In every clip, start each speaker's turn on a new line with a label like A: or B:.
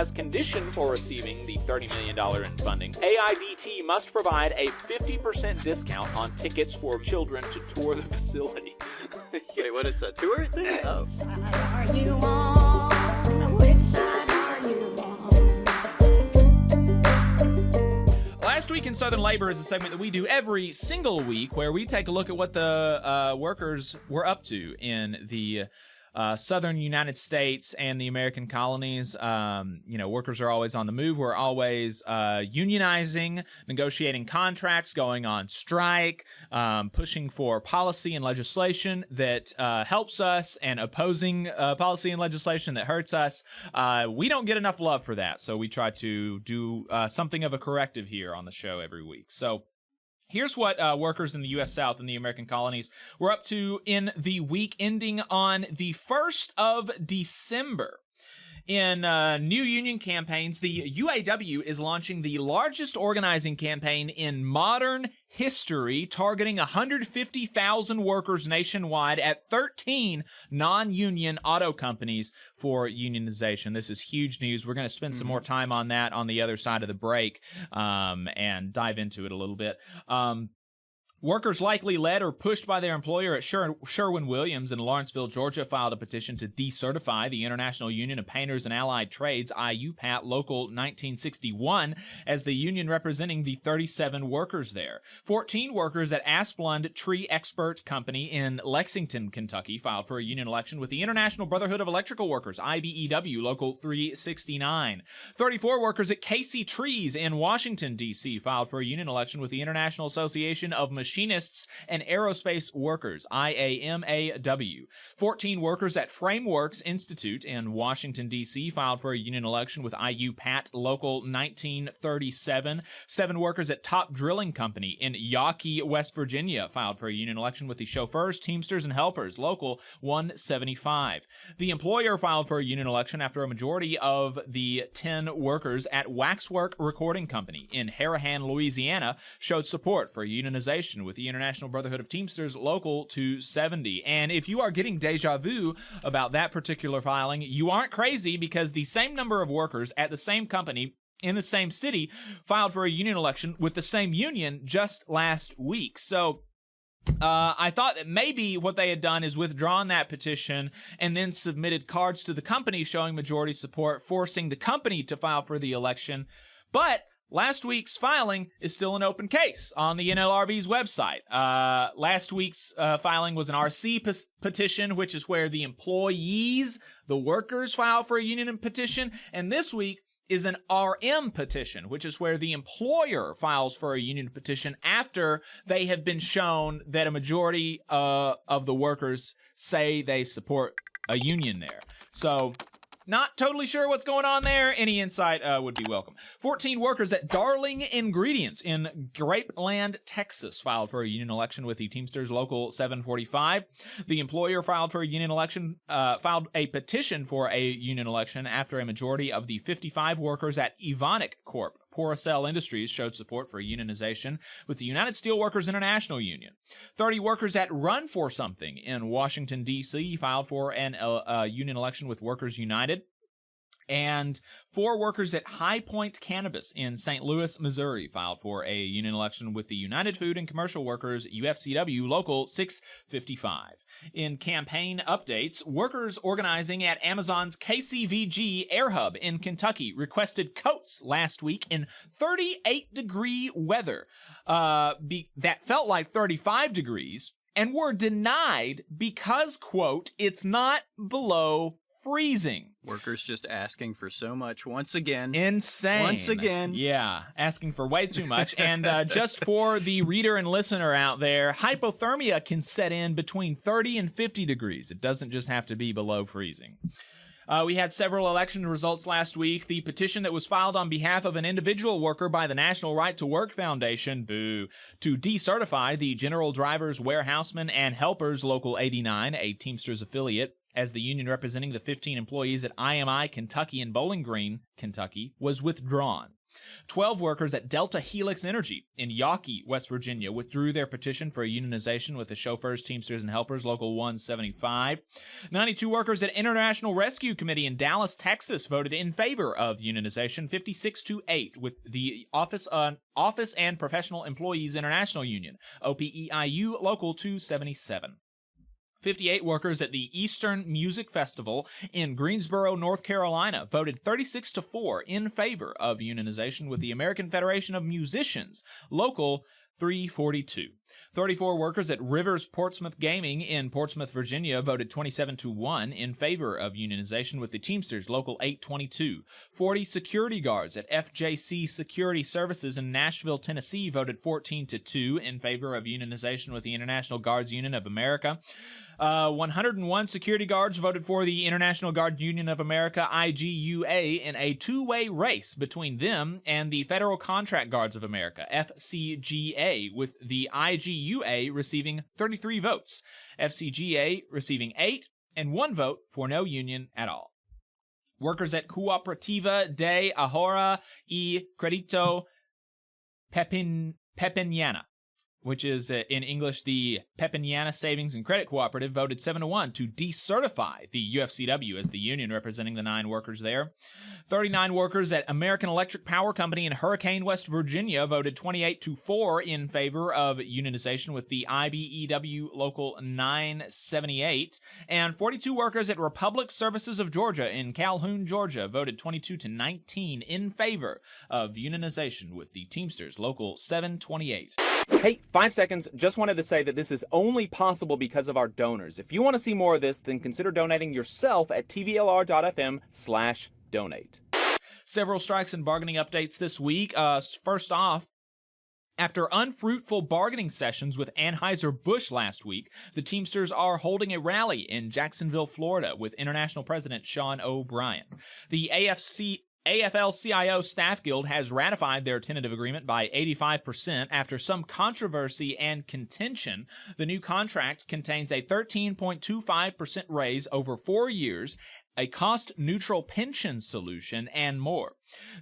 A: as condition for receiving the $30 million in funding, AIDT must provide a 50% discount on tickets for children to tour the facility.
B: Wait, what? It's a tour thing? Oh.
C: Are you on? Which side are you on?
D: Last Week in Southern Labor is a segment that we do every single week where we take a look at what the workers were up to in the southern United States and the American colonies. Workers are always on the move. We're always unionizing, negotiating contracts, going on strike, pushing for policy and legislation that helps us, and opposing policy and legislation that hurts us. We don't get enough love for that, so we try to do something of a corrective here on the show every week. So here's what workers in the U.S. South and the American colonies were up to in the week ending on the 1st of December. In new union campaigns, the UAW is launching the largest organizing campaign in modern history, targeting 150,000 workers nationwide at 13 non-union auto companies for unionization. This is huge news. We're going to spend some more time on that on the other side of the break and dive into it a little bit. Workers likely led or pushed by their employer at Sherwin-Williams in Lawrenceville, Georgia, filed a petition to decertify the International Union of Painters and Allied Trades, IUPAT Local 1961, as the union representing the 37 workers there. 14 workers at Asplund Tree Expert Company in Lexington, Kentucky, filed for a union election with the International Brotherhood of Electrical Workers, IBEW, Local 369. 34 workers at Casey Trees in Washington, D.C., filed for a union election with the International Association of Machinists and Aerospace Workers, IAMAW. 14 workers at Frameworks Institute in Washington, D.C. filed for a union election with IUPAT Local 1937. 7 workers at Top Drilling Company in Yawkey, West Virginia filed for a union election with the Chauffeurs, Teamsters, and Helpers, Local 175. The employer filed for a union election after a majority of the 10 workers at Waxwork Recording Company in Harahan, Louisiana showed support for unionization with the International Brotherhood of Teamsters, Local 270. And if you are getting deja vu about that particular filing, you aren't crazy, because the same number of workers at the same company in the same city filed for a union election with the same union just last week. So I thought that maybe what they had done is withdrawn that petition and then submitted cards to the company showing majority support, forcing the company to file for the election. But last week's filing is still an open case on the NLRB's website. Last week's filing was an RC petition, which is where the employees, the workers, file for a union petition. And this week is an RM petition, which is where the employer files for a union petition after they have been shown that a majority of the workers say they support a union there. So not totally sure what's going on there. Any insight would be welcome. 14 workers at Darling Ingredients in Grapeland, Texas, filed for a union election with the Teamsters Local 745. The employer filed for a union election, filed a petition for a union election after a majority of the 55 workers at Evonik Corp. Porcel Industries showed support for unionization with the United Steelworkers International Union. 30 workers at Run for Something in Washington, D.C. filed for an union election with Workers United. And 4 workers at High Point Cannabis in St. Louis, Missouri filed for a union election with the United Food and Commercial Workers, UFCW, Local 655. In campaign updates, workers organizing at Amazon's KCVG Air Hub in Kentucky requested coats last week in 38-degree weather that felt like 35 degrees and were denied because, quote, it's not below freezing.
B: Workers just asking for so much once again.
D: Insane.
B: Once again.
D: Yeah, asking for way too much. And just for the reader and listener out there, hypothermia can set in between 30 and 50 degrees. It doesn't just have to be below freezing. We had several election results last week. The petition that was filed on behalf of an individual worker by the National Right to Work Foundation, boo, to decertify the General Drivers, Warehousemen, and Helpers Local 89, a Teamsters affiliate, as the union representing the 15 employees at IMI Kentucky in Bowling Green, Kentucky, was withdrawn. 12 workers at Delta Helix Energy in Yawkey, West Virginia, withdrew their petition for unionization with the chauffeurs, teamsters, and helpers, Local 175. 92 workers at International Rescue Committee in Dallas, Texas, voted in favor of unionization, 56-8, with the Office and Professional Employees International Union, OPEIU, Local 277. 58 workers at the Eastern Music Festival in Greensboro, North Carolina, voted 36-4 in favor of unionization with the American Federation of Musicians, Local 342. 34 workers at Rivers Portsmouth Gaming in Portsmouth, Virginia, voted 27-1 in favor of unionization with the Teamsters, Local 822. 40 security guards at FJC Security Services in Nashville, Tennessee, voted 14-2 in favor of unionization with the International Guards Union of America. 101 security guards voted for the International Guard Union of America, IGUA, in a two-way race between them and the Federal Contract Guards of America, FCGA, with the IGUA receiving 33 votes, FCGA receiving 8, and 1 vote for no union at all. Workers at Cooperativa de Ahorro y Crédito Pepiniana, which is in English the Pepiniana Savings and Credit Cooperative, voted 7-1 to decertify the UFCW as the union representing the 9 workers there. 39 workers at American Electric Power Company in Hurricane, West Virginia, voted 28-4 in favor of unionization with the IBEW Local 978. And 42 workers at Republic Services of Georgia in Calhoun, Georgia, voted 22-19 in favor of unionization with the Teamsters, Local 728.
E: Hey, 5 seconds. Just wanted to say that this is only possible because of our donors. If you want to see more of this, then consider donating yourself at tvlr.fm/donate.
D: Several strikes and bargaining updates this week. First off, after unfruitful bargaining sessions with Anheuser Busch last week, the Teamsters are holding a rally in Jacksonville, Florida, with International President Sean O'Brien. The AFL-CIO Staff Guild has ratified their tentative agreement by 85% after some controversy and contention. The new contract contains a 13.25% raise over 4 years, a cost-neutral pension solution, and more.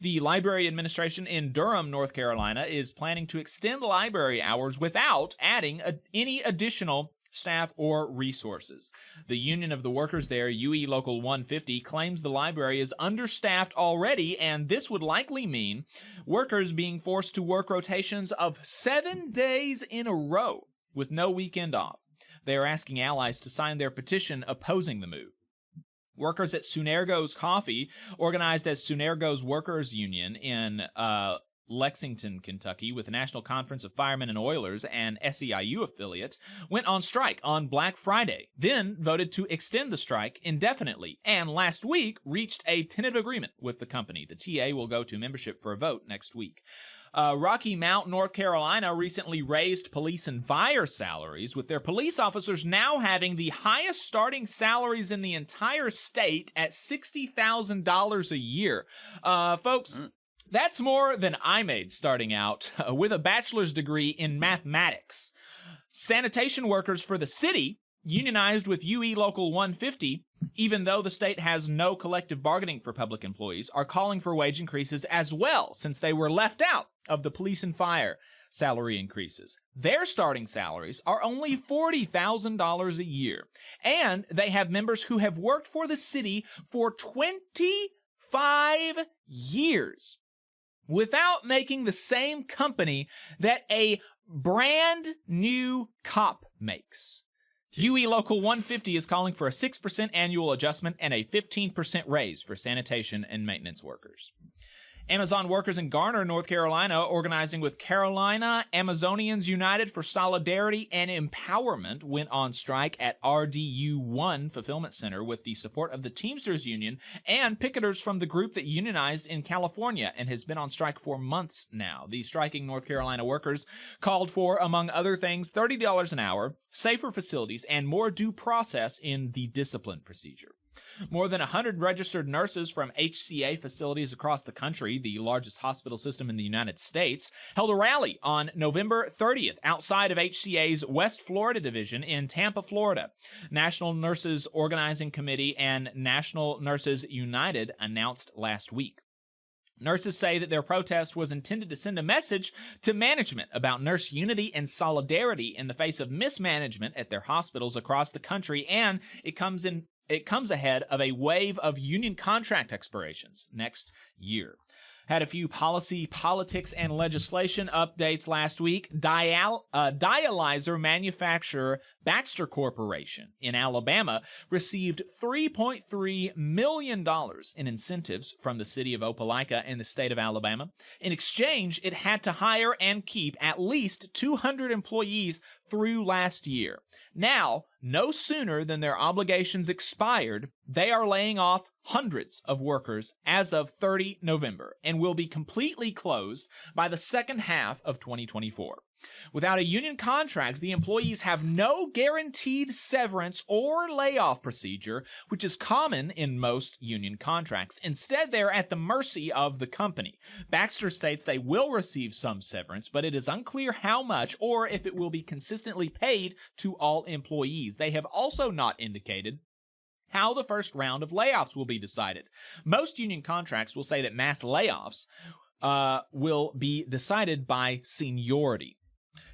D: The Library Administration in Durham, North Carolina, is planning to extend library hours without adding any additional staff or resources. The Union of the Workers there, UE Local 150, claims the library is understaffed already, and this would likely mean workers being forced to work rotations of 7 days in a row with no weekend off. They are asking allies to sign their petition opposing the move. Workers at Sunergo's Coffee, organized as Sunergo's Workers Union in Lexington, Kentucky, with the National Conference of Firemen and Oilers, an SEIU affiliate, went on strike on Black Friday, then voted to extend the strike indefinitely, and last week reached a tentative agreement with the company. The TA will go to membership for a vote next week. Rocky Mount, North Carolina, recently raised police and fire salaries, with their police officers now having the highest starting salaries in the entire state at $60,000 a year. Folks, that's more than I made starting out with a bachelor's degree in mathematics. Sanitation workers for the city, unionized with UE Local 150, even though the state has no collective bargaining for public employees, are calling for wage increases as well, since they were left out of the police and fire salary increases. Their starting salaries are only $40,000 a year, and they have members who have worked for the city for 25 years without making the same company that a brand new cop makes. UE Local 150 is calling for a 6% annual adjustment and a 15% raise for sanitation and maintenance workers. Amazon workers in Garner, North Carolina, organizing with Carolina Amazonians United for Solidarity and Empowerment, went on strike at RDU1 Fulfillment Center with the support of the Teamsters Union and picketers from the group that unionized in California and has been on strike for months now. The striking North Carolina workers called for, among other things, $30 an hour, safer facilities, and more due process in the discipline procedure. More than 100 registered nurses from HCA facilities across the country, the largest hospital system in the United States, held a rally on November 30th outside of HCA's West Florida division in Tampa, Florida. National Nurses Organizing Committee and National Nurses United announced last week. Nurses say that their protest was intended to send a message to management about nurse unity and solidarity in the face of mismanagement at their hospitals across the country, and it comes ahead of a wave of union contract expirations next year. Had a few policy, politics, and legislation updates last week. Dialyzer manufacturer Baxter Corporation in Alabama received $3.3 million in incentives from the city of Opelika in the state of Alabama. In exchange, it had to hire and keep at least 200 employees through last year. Now, no sooner than their obligations expired, they are laying off hundreds of workers as of 30 November and will be completely closed by the second half of 2024. Without a union contract, the employees have no guaranteed severance or layoff procedure, which is common in most union contracts. Instead, they're at the mercy of the company. Baxter states they will receive some severance, but it is unclear how much or if it will be consistently paid to all employees. They have also not indicated how the first round of layoffs will be decided. Most union contracts will say that mass layoffs will be decided by seniority.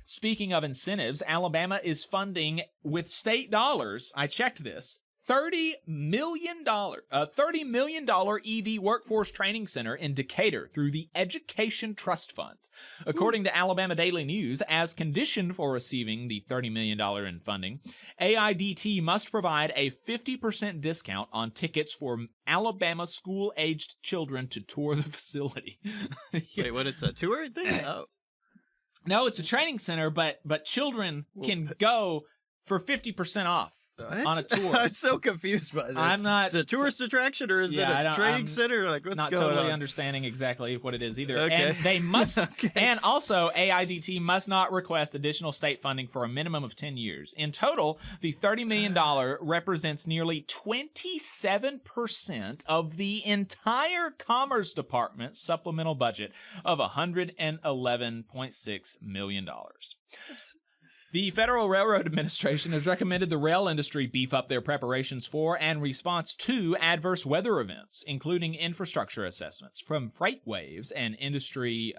D: Speaking of incentives, Alabama is funding with state dollars, I checked this, $30 million EV Workforce Training Center in Decatur through the Education Trust Fund. According to Alabama Daily News, as condition for receiving the $30 million in funding, AIDT must provide a 50% discount on tickets for Alabama school-aged children to tour the facility.
B: Wait, what? It's a tour thing? Oh.
D: No, it's a training center, but children can go for 50% off on a tour.
B: I'm so confused by this.
D: I'm not.
B: Is it a tourist attraction or is it a training center? Like, what's
D: not
B: going
D: totally
B: on?
D: understanding exactly what it is either.
B: Okay.
D: And they must,
B: Okay.
D: and also AIDT must not request additional state funding for a minimum of 10 years. In total, the $30 million represents nearly 27% of the entire Commerce Department's supplemental budget of $111.6 million. The Federal Railroad Administration has recommended the rail industry beef up their preparations for and response to adverse weather events, including infrastructure assessments. From FreightWaves, an industry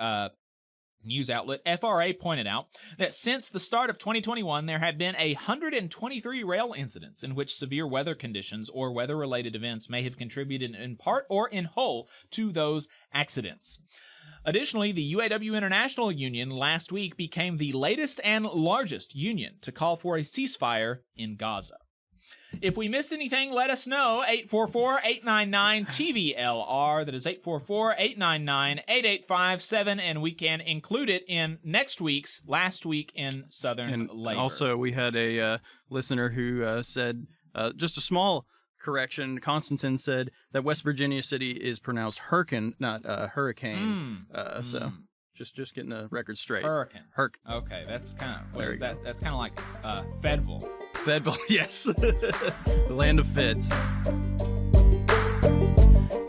D: news outlet, FRA pointed out that since the start of 2021, there have been 123 rail incidents in which severe weather conditions or weather-related events may have contributed in part or in whole to those accidents. Additionally, the UAW International Union last week became the latest and largest union to call for a ceasefire in Gaza. If we missed anything, let us know. 844-899-TVLR. That is 844-899-8857, and we can include it in next week's Last Week in Southern Labor.
B: Also, we had a listener who said just a small correction. Constantine said that West Virginia City is pronounced hurricane, not hurricane. So just getting the record straight.
D: Hurricane. Okay, that's kind of that's kind of like Fedville.
B: Fedville, yes. The land of feds.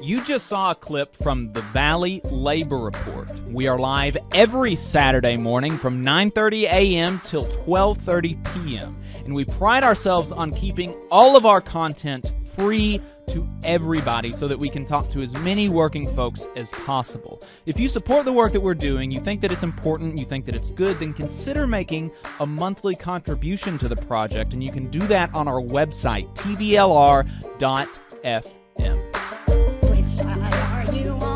D: You just saw a clip from the Valley Labor Report. We are live every Saturday morning from 9:30 a.m. till 12:30 p.m. And we pride ourselves on keeping all of our content free to everybody so that we can talk to as many working folks as possible. If you support the work that we're doing, you think that it's important, you think that it's good, then consider making a monthly contribution to the project, and you can do that on our website, tvlr.fm.
C: Which side are you on?